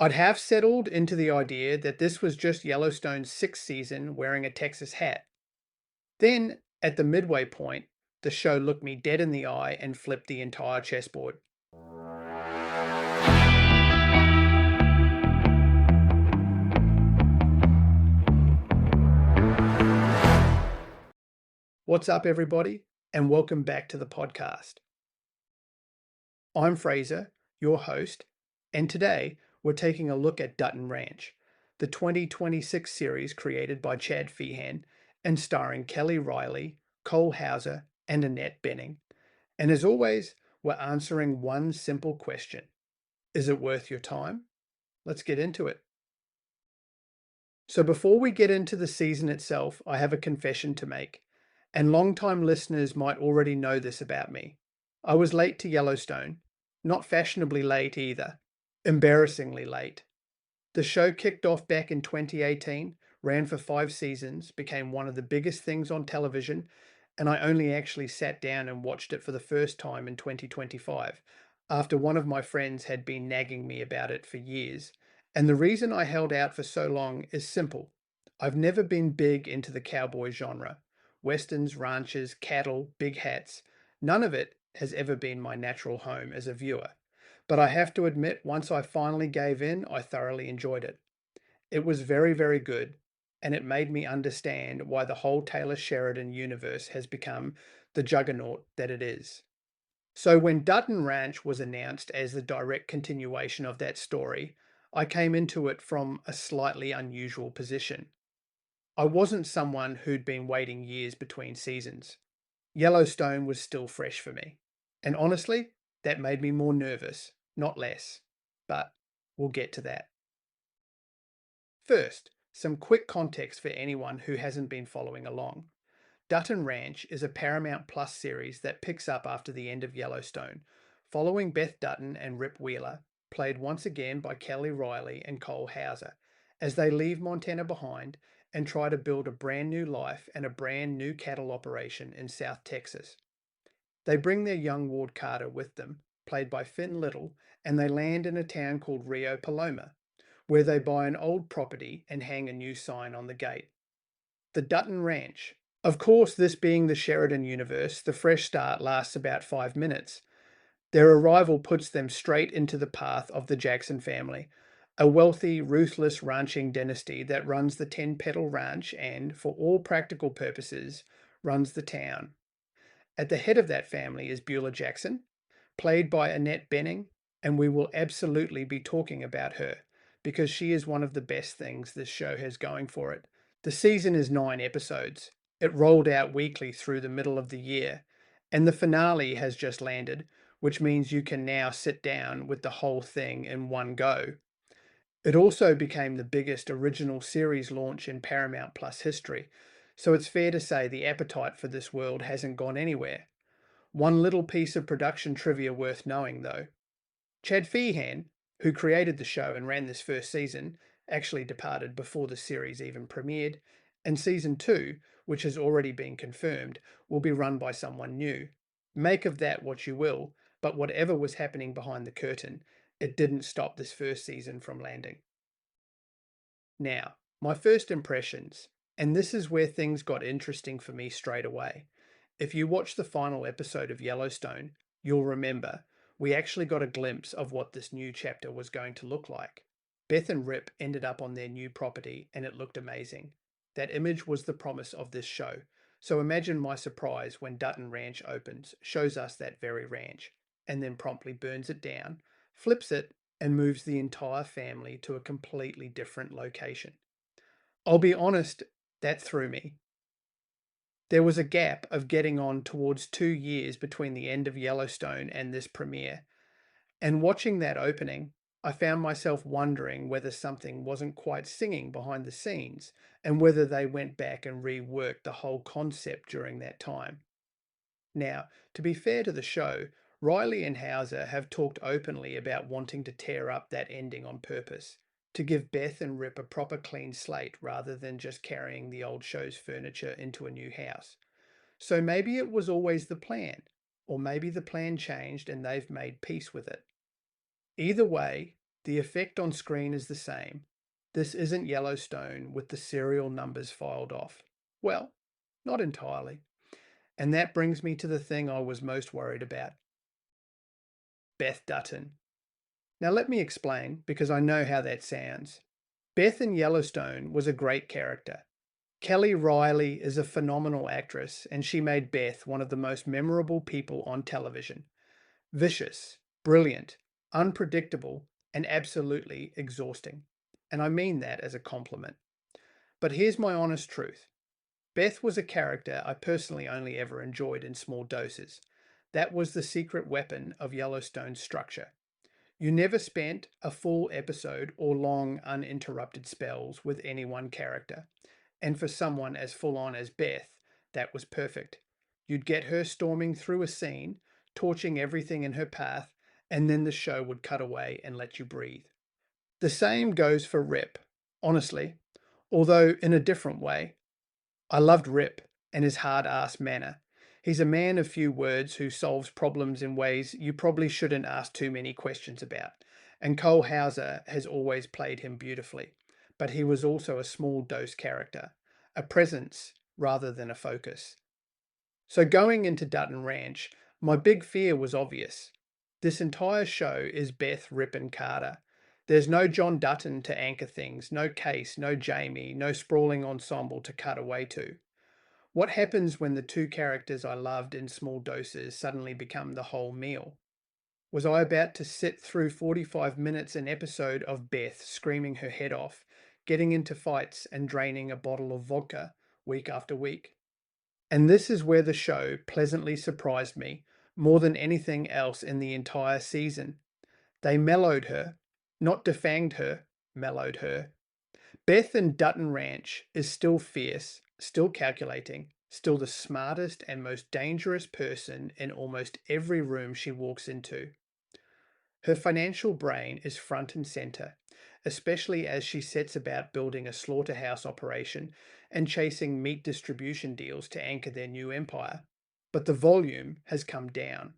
I'd half settled into the idea that this was just Yellowstone's sixth season wearing a Texas hat. Then, at the midway point, the show looked me dead in the eye and flipped the entire chessboard. What's up, everybody, and welcome back to the podcast. I'm Fraser, your host, and today we're taking a look at Dutton Ranch, the 2026 series created by Chad Feehan and starring Kelly Reilly, Hauser and Annette Bening. And as always, we're answering one simple question. Is it worth your time? Let's get into it. So before we get into the season itself, I have a confession to make. And long-time listeners might already know this about me. I was late to Yellowstone. Not fashionably late either. Embarrassingly late. The show kicked off back in 2018, ran for 5 seasons, became one of the biggest things on television, and I only actually sat down and watched it for the first time in 2025, after one of my friends had been nagging me about it for years. And the reason I held out for so long is simple. I've never been big into the cowboy genre. Westerns, ranches, cattle, big hats. None of it has ever been my natural home as a viewer. But I have to admit, once I finally gave in, I thoroughly enjoyed it. It was very, very good, and it made me understand why the whole Taylor Sheridan universe has become the juggernaut that it is. So when Dutton Ranch was announced as the direct continuation of that story, I came into it from a slightly unusual position. I wasn't someone who'd been waiting years between seasons. Yellowstone was still fresh for me. And honestly, that made me more nervous, not less. But we'll get to that. First, some quick context for anyone who hasn't been following along. Dutton Ranch is a Paramount Plus series that picks up after the end of Yellowstone, following Beth Dutton and Rip Wheeler, played once again by Kelly Reilly and Hauser, as they leave Montana behind and try to build a brand new life and a brand new cattle operation in South Texas. They bring their young Ward Carter with them, played by Finn Little, and they land in a town called Rio Paloma, where they buy an old property and hang a new sign on the gate. The Dutton Ranch. Of course, this being the Sheridan universe, the fresh start lasts about 5 minutes. Their arrival puts them straight into the path of the Jackson family, a wealthy, ruthless ranching dynasty that runs the 10-petal ranch and, for all practical purposes, runs the town. At the head of that family is Beulah Jackson, played by Annette Bening, and we will absolutely be talking about her because she is one of the best things this show has going for it. The season is 9 episodes. It rolled out weekly through the middle of the year, and the finale has just landed, which means you can now sit down with the whole thing in one go. It also became the biggest original series launch in Paramount Plus history, so it's fair to say the appetite for this world hasn't gone anywhere. One little piece of production trivia worth knowing, though. Chad Feehan, who created the show and ran this first season, actually departed before the series even premiered, and season 2, which has already been confirmed, will be run by someone new. Make of that what you will, but whatever was happening behind the curtain, it didn't stop this first season from landing. Now, my first impressions, and this is where things got interesting for me straight away. If you watch the final episode of Yellowstone, you'll remember we actually got a glimpse of what this new chapter was going to look like. Beth and Rip ended up on their new property and it looked amazing. That image was the promise of this show. So imagine my surprise when Dutton Ranch opens, shows us that very ranch, and then promptly burns it down, flips it, and moves the entire family to a completely different location. I'll be honest, that threw me. There was a gap of getting on towards 2 years between the end of Yellowstone and this premiere. And watching that opening, I found myself wondering whether something wasn't quite singing behind the scenes and whether they went back and reworked the whole concept during that time. Now, to be fair to the show, Riley and Hauser have talked openly about wanting to tear up that ending on purpose, to give Beth and Rip a proper clean slate rather than just carrying the old show's furniture into a new house. So maybe it was always the plan, or maybe the plan changed and they've made peace with it. Either way, The effect on screen is the same. This isn't Yellowstone with the serial numbers filed off. Well, not entirely. And that brings me to the thing I was most worried about. Beth Dutton. Now let me explain, because I know how that sounds. Beth in Yellowstone was a great character. Kelly Reilly is a phenomenal actress, and she made Beth one of the most memorable people on television. Vicious, brilliant, unpredictable, and absolutely exhausting. And I mean that as a compliment. But here's my honest truth. Beth was a character I personally only ever enjoyed in small doses. That was the secret weapon of Yellowstone's structure. You never spent a full episode or long uninterrupted spells with any one character. And for someone as full on as Beth, that was perfect. You'd get her storming through a scene, torching everything in her path, and then the show would cut away and let you breathe. The same goes for Rip, honestly, although in a different way. I loved Rip and his hard-ass manner. He's a man of few words who solves problems in ways you probably shouldn't ask too many questions about. And Cole Hauser has always played him beautifully. But he was also a small dose character, a presence rather than a focus. So going into Dutton Ranch, my big fear was obvious. This entire show is Beth, Rip, and Carter. There's no John Dutton to anchor things, no Case, no Jamie, no sprawling ensemble to cut away to. What happens when the two characters I loved in small doses suddenly become the whole meal? Was I about to sit through 45 minutes an episode of Beth screaming her head off, getting into fights and draining a bottle of vodka week after week? And this is where the show pleasantly surprised me more than anything else in the entire season. They mellowed her, not defanged her, mellowed her. Beth in Dutton Ranch is still fierce, still calculating, still the smartest and most dangerous person in almost every room she walks into. Her financial brain is front and center, especially as she sets about building a slaughterhouse operation and chasing meat distribution deals to anchor their new empire. But the volume has come down.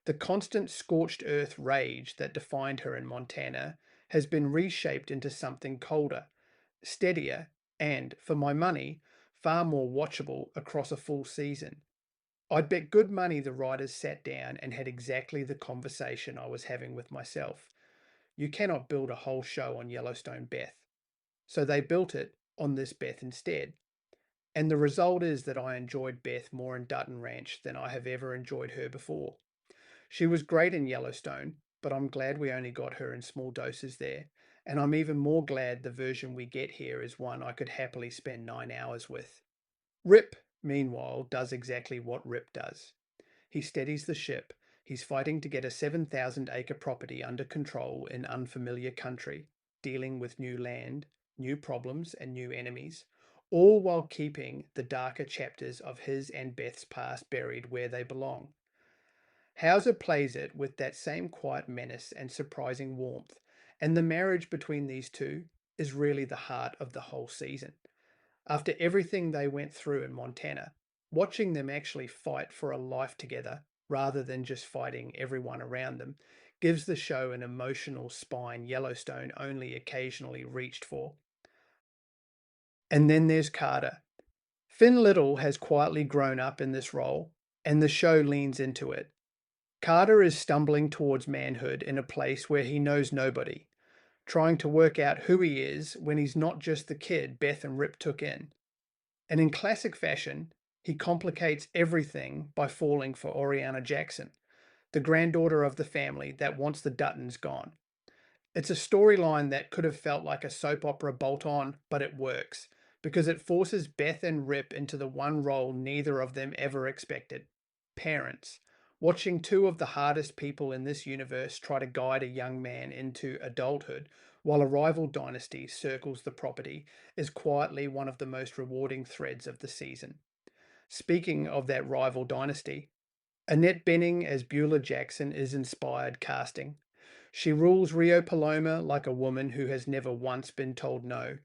The constant scorched earth rage that defined her in Montana has been reshaped into something colder, steadier, and, for my money, far more watchable across a full season. I'd bet good money the writers sat down and had exactly the conversation I was having with myself. You cannot build a whole show on Yellowstone Beth. So they built it on this Beth instead. And the result is that I enjoyed Beth more in Dutton Ranch than I have ever enjoyed her before. She was great in Yellowstone, but I'm glad we only got her in small doses there. And I'm even more glad the version we get here is one I could happily spend 9 hours with. Rip, meanwhile, does exactly what Rip does. He steadies the ship. He's fighting to get a 7,000-acre property under control in unfamiliar country, dealing with new land, new problems, and new enemies, all while keeping the darker chapters of his and Beth's past buried where they belong. Hauser plays it with that same quiet menace and surprising warmth, and the marriage between these two is really the heart of the whole season. After everything they went through in Montana, watching them actually fight for a life together rather than just fighting everyone around them gives the show an emotional spine Yellowstone only occasionally reached for. And then there's Carter. Finn Little has quietly grown up in this role, and the show leans into it. Carter is stumbling towards manhood in a place where he knows nobody, trying to work out who he is when he's not just the kid Beth and Rip took in. And in classic fashion, he complicates everything by falling for Oriana Jackson, the granddaughter of the family that wants the Duttons gone. It's a storyline that could have felt like a soap opera bolt-on, but it works, because it forces Beth and Rip into the one role neither of them ever expected: parents. Watching two of the hardest people in this universe try to guide a young man into adulthood while a rival dynasty circles the property is quietly one of the most rewarding threads of the season. Speaking of that rival dynasty, Annette Bening as Beulah Jackson is inspired casting. She rules Rio Paloma like a woman who has never once been told no,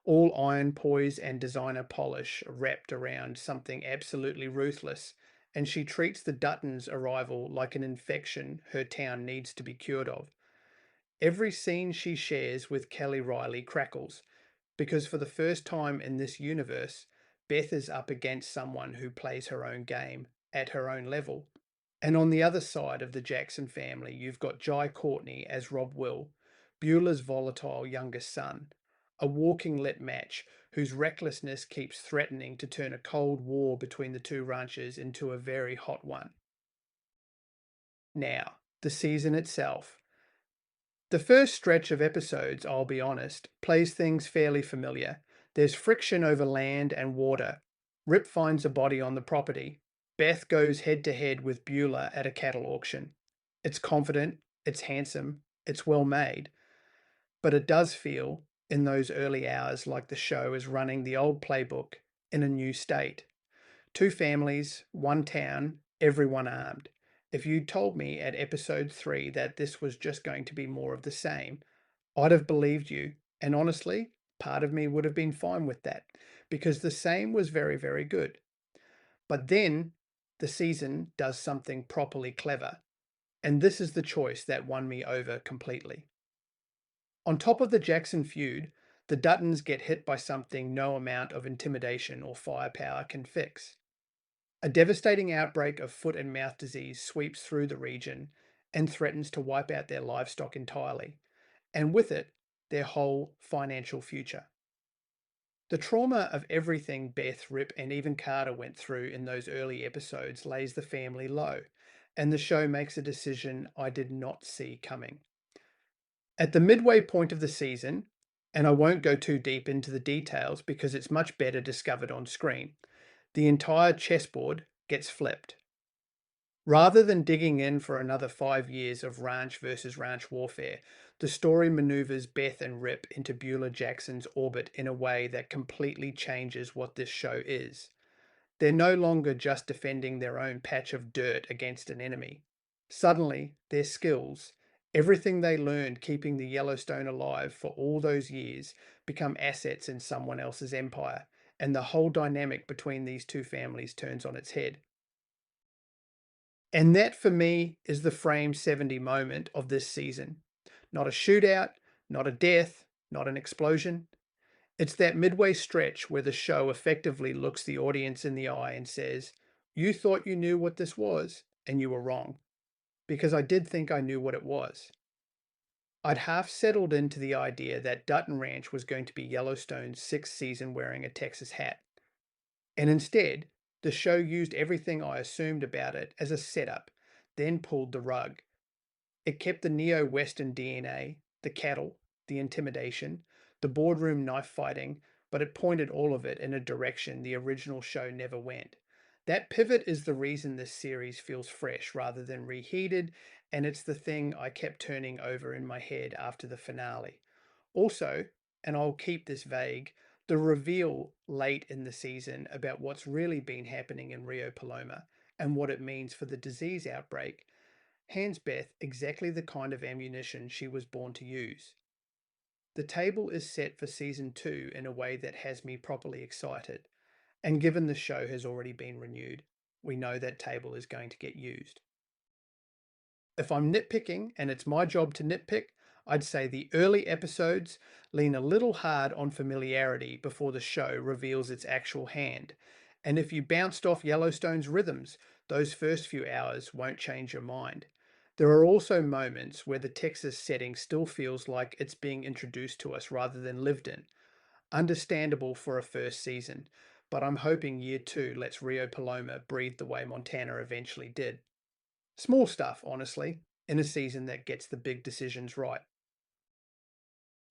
all iron poise and designer polish wrapped around something absolutely ruthless, and she treats the Duttons' arrival like an infection her town needs to be cured of. Every scene she shares with Kelly Reilly crackles, because for the first time in this universe, Beth is up against someone who plays her own game at her own level. And on the other side of the Jackson family, you've got Jai Courtney as Rob Will, Beulah's volatile youngest son, a walking lit match whose recklessness keeps threatening to turn a cold war between the two ranches into a very hot one. Now, the season itself. The first stretch of episodes, I'll be honest, plays things fairly familiar. There's friction over land and water. Rip finds a body on the property. Beth goes head to head with Beulah at a cattle auction. It's confident, it's handsome, it's well made, but it does feel, in those early hours, like the show is running the old playbook in a new state. Two families, one town, everyone armed. If you'd told me at episode 3 that this was just going to be more of the same, I'd have believed you. And honestly, part of me would have been fine with that because the same was very, very good. But then the season does something properly clever. And this is the choice that won me over completely. On top of the Jackson feud, the Duttons get hit by something no amount of intimidation or firepower can fix. A devastating outbreak of foot and mouth disease sweeps through the region and threatens to wipe out their livestock entirely, and with it, their whole financial future. The trauma of everything Beth, Rip, and even Carter went through in those early episodes lays the family low, and the show makes a decision I did not see coming. At the midway point of the season, and I won't go too deep into the details because it's much better discovered on screen, the entire chessboard gets flipped. Rather than digging in for another 5 years of ranch versus ranch warfare, the story maneuvers Beth and Rip into Beulah Jackson's orbit in a way that completely changes what this show is. They're no longer just defending their own patch of dirt against an enemy. Suddenly, their skills, everything they learned keeping the Yellowstone alive for all those years, become assets in someone else's empire, and the whole dynamic between these two families turns on its head. And that, for me, is the frame 70 moment of this season. Not a shootout, not a death, not an explosion. It's that midway stretch where the show effectively looks the audience in the eye and says, "You thought you knew what this was, and you were wrong." Because I did think I knew what it was. I'd half settled into the idea that Dutton Ranch was going to be Yellowstone's 6th season wearing a Texas hat. And instead, the show used everything I assumed about it as a setup, then pulled the rug. It kept the neo-Western DNA, the cattle, the intimidation, the boardroom knife fighting, but it pointed all of it in a direction the original show never went. That pivot is the reason this series feels fresh rather than reheated, and it's the thing I kept turning over in my head after the finale. Also, and I'll keep this vague, the reveal late in the season about what's really been happening in Rio Paloma and what it means for the disease outbreak hands Beth exactly the kind of ammunition she was born to use. The table is set for season 2 in a way that has me properly excited, and given the show has already been renewed, we know that table is going to get used. If I'm nitpicking, and it's my job to nitpick, I'd say the early episodes lean a little hard on familiarity before the show reveals its actual hand. And if you bounced off Yellowstone's rhythms, those first few hours won't change your mind. There are also moments where the Texas setting still feels like it's being introduced to us rather than lived in. Understandable for a first season, but I'm hoping year 2 lets Rio Paloma breathe the way Montana eventually did. Small stuff, honestly, in a season that gets the big decisions right.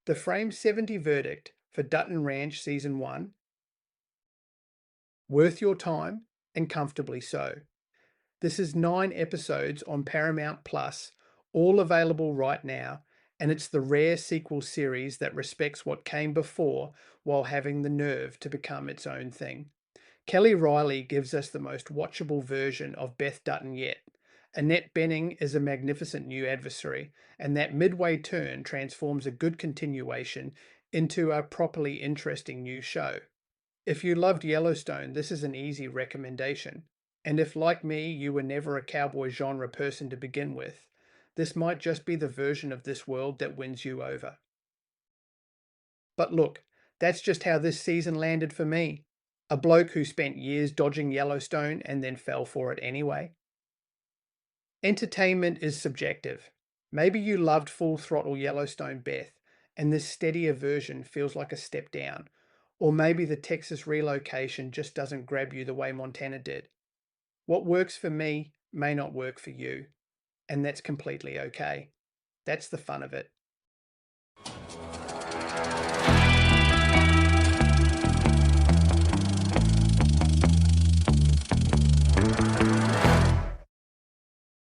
The frame 70 verdict for Dutton Ranch Season 1: worth your time, and comfortably so. This is 9 episodes on Paramount Plus, all available right now, and it's the rare sequel series that respects what came before while having the nerve to become its own thing. Kelly Reilly gives us the most watchable version of Beth Dutton yet. Annette Bening is a magnificent new adversary, and that midway turn transforms a good continuation into a properly interesting new show. If you loved Yellowstone, this is an easy recommendation. And if, like me, you were never a cowboy genre person to begin with, This might just be the version of this world that wins you over. But look, that's just how this season landed for me. A bloke who spent years dodging Yellowstone and then fell for it anyway. Entertainment is subjective. Maybe you loved Full Throttle Yellowstone, Beth, and this steadier version feels like a step down. Or maybe the Texas relocation just doesn't grab you the way Montana did. What works for me may not work for you, and that's completely okay. That's the fun of it.